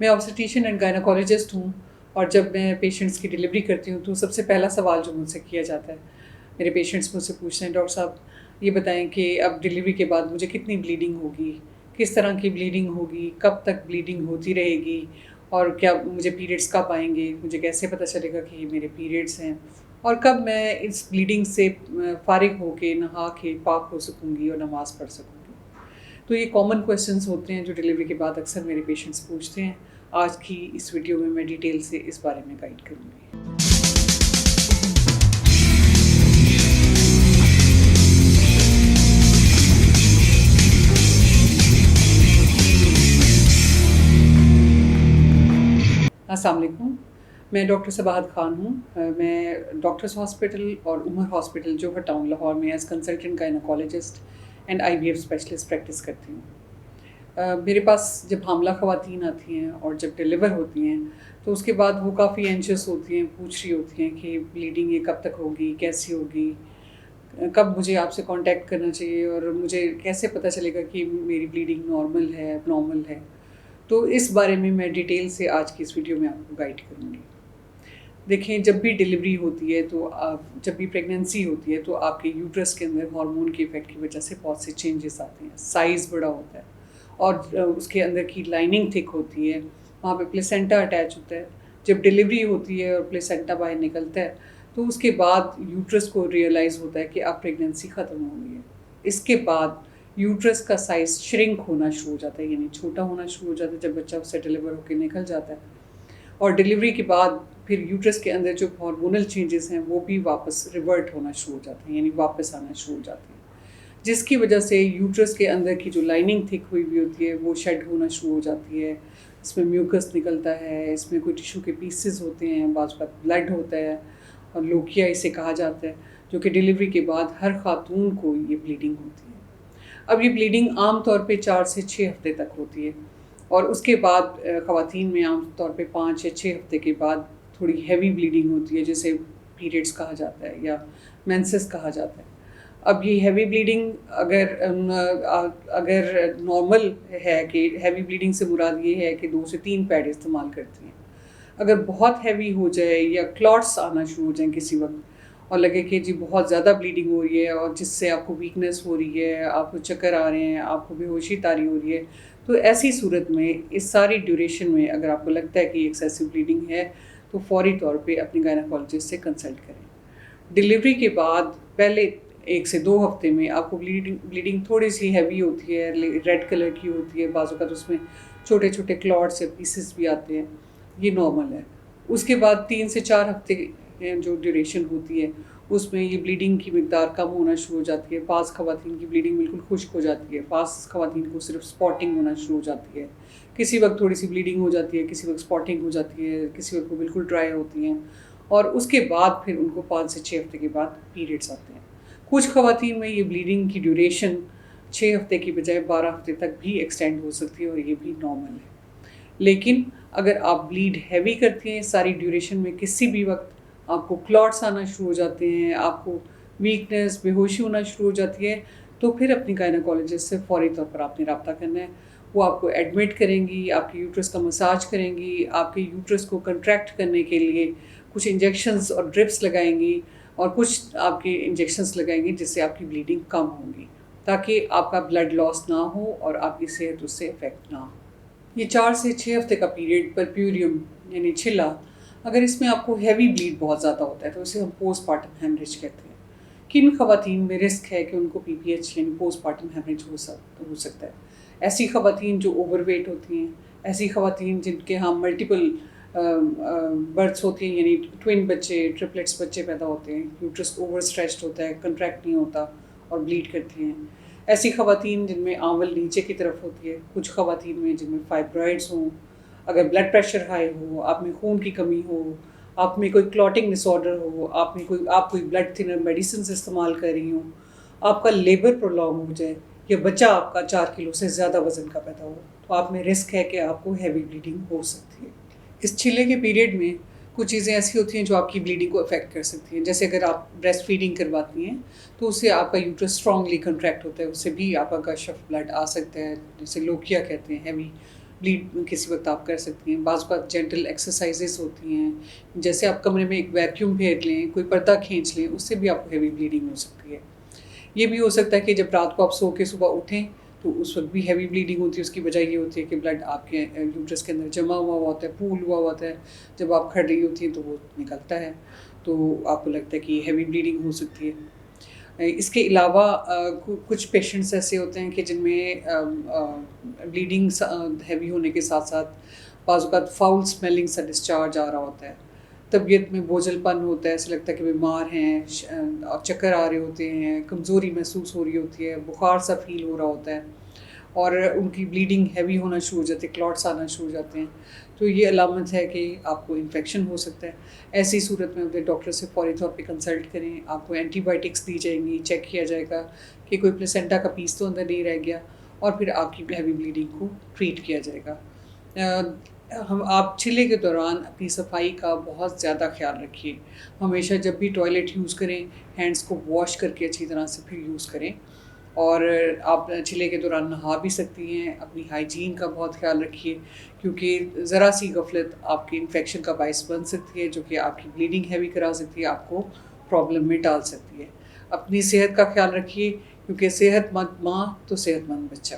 मैं obstetrician and gynaecologist हूँ और जब मैं पेशेंट्स की डिलीवरी करती हूँ तो सबसे पहला सवाल जो मुझसे किया जाता है, मेरे पेशेंट्स मुझसे पूछते हैं, डॉक्टर साहब ये बताएं कि अब डिलीवरी के बाद मुझे कितनी ब्लीडिंग होगी, किस तरह की ब्लीडिंग होगी, कब तक ब्लीडिंग होती रहेगी और क्या मुझे पीरियड्स कब आएंगे, मुझे कैसे पता चलेगा कि ये मेरे पीरियड्स हैं और कब मैं इस ब्लीडिंग से फारिग होके नहा के पाक हो सकूँगी और नमाज़ पढ़ सकूँगी। तो ये कॉमन क्वेश्चंस होते हैं जो डिलीवरी के बाद अक्सर मेरे पेशेंट्स पूछते हैं। आज की इस वीडियो में मैं डिटेल से इस बारे में गाइड करूँगी। अस्सलाम वालेकुम, मैं डॉक्टर सबाहत खान हूँ। मैं डॉक्टर्स हॉस्पिटल और उमर हॉस्पिटल जोहर टाउन लाहौर में as consultant gynaecologist and IVF specialist practice करती हूँ। मेरे पास जब हामला ख़वातीन आती हैं और जब डिलीवर होती हैं तो उसके बाद वो काफ़ी एंशियस होती हैं, पूछ रही होती हैं कि ब्लीडिंग ये कब तक होगी, कैसी होगी, कब मुझे आपसे कांटेक्ट करना चाहिए और मुझे कैसे पता चलेगा कि मेरी ब्लीडिंग नॉर्मल है, एबनॉर्मल है। तो इस बारे में मैं डिटेल से आज की इस वीडियो में आपको गाइड करूँगी। देखें, जब भी डिलीवरी होती है तो जब भी प्रेगनेंसी होती है तो आपके यूट्रस के अंदर हार्मोन के इफेक्ट की वजह से बहुत से चेंजेस आते हैं। साइज़ बड़ा होता है और उसके अंदर की लाइनिंग थिक होती है, वहाँ पे प्लेसेंटा अटैच होता है। जब डिलीवरी होती है और प्लेसेंटा बाहर निकलता है तो उसके बाद यूट्रस को रियलाइज़ होता है कि अब प्रेगनेंसी ख़त्म हो गई है। इसके बाद यूट्रस का साइज़ श्रिंक होना शुरू हो जाता है, यानी छोटा होना शुरू हो जाता है जब बच्चा उससे डिलीवर होकर निकल जाता है। और डिलीवरी के बाद फिर यूट्रस के अंदर जो हार्मोनल चेंजेस हैं वो भी वापस रिवर्ट होना शुरू हो जाते हैं, यानी वापस आना शुरू हो जाते हैं, जिसकी वजह से यूट्रस के अंदर की जो लाइनिंग थिक हुई हुई होती है वो शेड होना शुरू हो जाती है। इसमें म्यूकस निकलता है, इसमें कोई टिश्यू के पीसेस होते हैं, बाज़ बात ब्लड होता है और लोकिया इसे कहा जाता है, जो कि डिलीवरी के बाद हर खातून को ये ब्लीडिंग होती है। अब ये ब्लीडिंग आम तौर पे 4 से 6 हफ्ते तक होती है और उसके बाद ख़वातीन में आम तौर पे 5 या 6 हफ्ते के बाद थोड़ी हैवी ब्लीडिंग होती है, जिसे पीरियड्स कहा जाता है या मेंसेस कहा जाता है। अब ये हैवी ब्लीडिंग अगर नॉर्मल है कि हैवी ब्लीडिंग से मुराद ये है कि 2 से 3 पैड इस्तेमाल करती हैं। अगर बहुत हैवी हो जाए या क्लॉट्स आना शुरू हो जाएं किसी वक्त और लगे कि जी बहुत ज़्यादा ब्लीडिंग हो रही है और जिससे आपको वीकनेस हो रही है, आपको चक्कर आ रहे हैं, आपको बेहोशी तारी हो रही है, तो ऐसी सूरत में इस सारी ड्यूरेशन में अगर आपको लगता है कि एक्सेसिव ब्लीडिंग है तो फौरी तौर पे अपनी गायनोकोलॉजिस्ट से कंसल्ट करें। डिलीवरी के बाद पहले 1 से 2 हफ्ते में आपको ब्लीडिंग थोड़ी सी हैवी होती है, रेड कलर की होती है, बाज़ वक़्त उसमें छोटे छोटे क्लॉट्स या पीसेस भी आते हैं, ये नॉर्मल है। उसके बाद 3 से 4 हफ्ते जो ड्यूरेशन होती है उसमें ये ब्लीडिंग की मिकदार कम होना शुरू हो जाती है। बाज़ ख़वातीन की ब्लीडिंग बिल्कुल खुश्क हो जाती है, बाज़ ख़वातीन को सिर्फ स्पॉटिंग होना शुरू हो जाती है, किसी वक्त थोड़ी सी ब्लीडिंग हो जाती है, किसी वक्त स्पॉटिंग हो जाती है, किसी वक्त वो बिल्कुल ड्राई होती हैं और उसके बाद फिर उनको 5 से 6 हफ्ते के बाद पीरियड्स आते हैं। कुछ ख़वातीन में ये ब्लीडिंग की ड्यूरेशन 6 हफ्ते की बजाय 12 हफ्ते तक भी एक्सटेंड हो सकती है और ये भी नॉर्मल है। लेकिन अगर आप ब्लीड हैवी करती हैं सारी ड्यूरेशन में, किसी भी वक्त आपको क्लॉट्स आना शुरू हो जाते हैं, आपको वीकनेस, बेहोशी होना शुरू हो जाती है, तो फिर अपनी गायनोकोलॉजिस्ट से फौरी तौर पर आपने रब्ता करना है। वो आपको एडमिट करेंगी, आपके यूट्रस का मसाज करेंगी, आपके यूट्रस को कंट्रैक्ट करने के लिए कुछ इंजेक्शंस और ड्रिप्स लगाएंगी और कुछ आपके इंजेक्शंस लगाएंगी जिससे आपकी ब्लीडिंग कम होगी, ताकि आपका ब्लड लॉस ना हो और आपकी सेहत उससे इफ़ेक्ट ना हो। ये 4 से 6 हफ्ते का पीरियड परप्यूरियम यानी छिला, अगर इसमें आपको हैवी ब्लीड बहुत ज़्यादा होता है तो इसे हम पोस्टपार्टम हेमरेज कहते हैं। किन ख़वातीन में रिस्क है कि उनको PPH यानी पोस्टपार्टम हेमरेज हो सकता है? ऐसी ख़वातीन जो ओवरवेट होती हैं, ऐसी ख़वातीन जिनके यहाँ मल्टीपल बर्थ्स होती हैं, यानी ट्विन बच्चे, ट्रिपलेट्स बच्चे पैदा होते हैं, यूट्रस ओवर स्ट्रेच्ड होता है, कंट्रैक्ट नहीं होता और ब्लीड करती हैं। ऐसी ख़वातीन जिनमें आंवल नीचे की तरफ होती है, कुछ ख़वातीन में जिनमें फाइब्रॉइड्स हों, अगर ब्लड प्रेशर हाई हो, आप में खून की कमी हो, आप में कोई क्लॉटिंग डिसऑर्डर हो, आप कोई ब्लड थिनर मेडिसिन इस्तेमाल कर रही हो, आपका लेबर प्रोलॉन्ग हो जाए या बच्चा आपका 4 किलो से ज़्यादा वज़न का पैदा हो, तो आप में रिस्क है कि आपको हैवी ब्लीडिंग हो सकती है। इस छिले के पीरियड में कुछ चीज़ें ऐसी होती हैं जो आपकी ब्लीडिंग को अफेक्ट कर सकती हैं। जैसे अगर आप ब्रेस्ट फीडिंग करवाती हैं तो उससे आपका यूट्रस स्ट्रांगली कंट्रैक्ट होता है, उससे भी आपका गश ऑफ ब्लड आ सकता है, जिसे लोकिया कहते हैं, हैवी بلیڈ کسی وقت آپ کر سکتی ہیں. بعض اوقات جینٹل ایکسرسائزز ہوتی ہیں, جیسے آپ کمرے میں ایک ویکیوم پھیر لیں, کوئی پردہ کھینچ لیں, اس سے بھی آپ کو ہیوی بلیڈنگ ہو سکتی ہے. یہ بھی ہو سکتا ہے کہ جب رات کو آپ سو کے صبح اٹھیں تو اس وقت بھی ہیوی بلیڈنگ ہوتی ہے. اس کی وجہ یہ ہوتی ہے کہ بلڈ آپ کے یوٹرس کے اندر جمع ہوا ہوتا ہے, پول ہوا ہوتا ہے. جب آپ کھڑ رہی ہوتی ہیں تو وہ نکلتا ہے, تو آپ کو لگتا ہے کہ ہیوی بلیڈنگ ہو سکتی ہے. اس کے علاوہ کچھ پیشنٹس ایسے ہوتے ہیں کہ جن میں بلیڈنگ ہیوی ہونے کے ساتھ ساتھ بعض اوقات فاؤل اسمیلنگ سا ڈسچارج آ رہا ہوتا ہے, طبیعت میں بوجھل پن ہوتا ہے, ایسے لگتا ہے کہ بیمار ہیں, چکر آ رہے ہوتے ہیں, کمزوری محسوس ہو رہی ہوتی ہے, بخار سا فیل ہو رہا ہوتا ہے, اور ان کی بلیڈنگ ہیوی ہونا شروع ہو جاتی ہے, کلاٹس آنا شروع ہو جاتے ہیں. تو یہ علامت ہے کہ آپ کو انفیکشن ہو سکتا ہے. ایسی صورت میں اپنے ڈاکٹر سے فوری طور پہ کنسلٹ کریں. آپ کو اینٹی بائیوٹکس دی جائیں گی, چیک کیا جائے گا کہ کوئی پلیسنٹا کا پیس تو اندر نہیں رہ گیا, اور پھر آپ کی ہیوی بلیڈنگ کو ٹریٹ کیا جائے گا. آپ چلے کے دوران اپنی صفائی کا بہت زیادہ خیال رکھیے. ہمیشہ جب بھی ٹوائلٹ یوز کریں ہینڈس کو واش کر کے اچھی طرح سے پھر یوز کریں. اور آپ چلے کے دوران نہا بھی سکتی ہیں. اپنی ہائیجین کا بہت خیال رکھیے, کیونکہ ذرا سی غفلت آپ کی انفیکشن کا باعث بن سکتی ہے, جو کہ آپ کی بلیڈنگ ہیوی کرا سکتی ہے, آپ کو پرابلم میں ڈال سکتی ہے. اپنی صحت کا خیال رکھیے, کیونکہ صحت مند ماں تو صحت مند بچہ.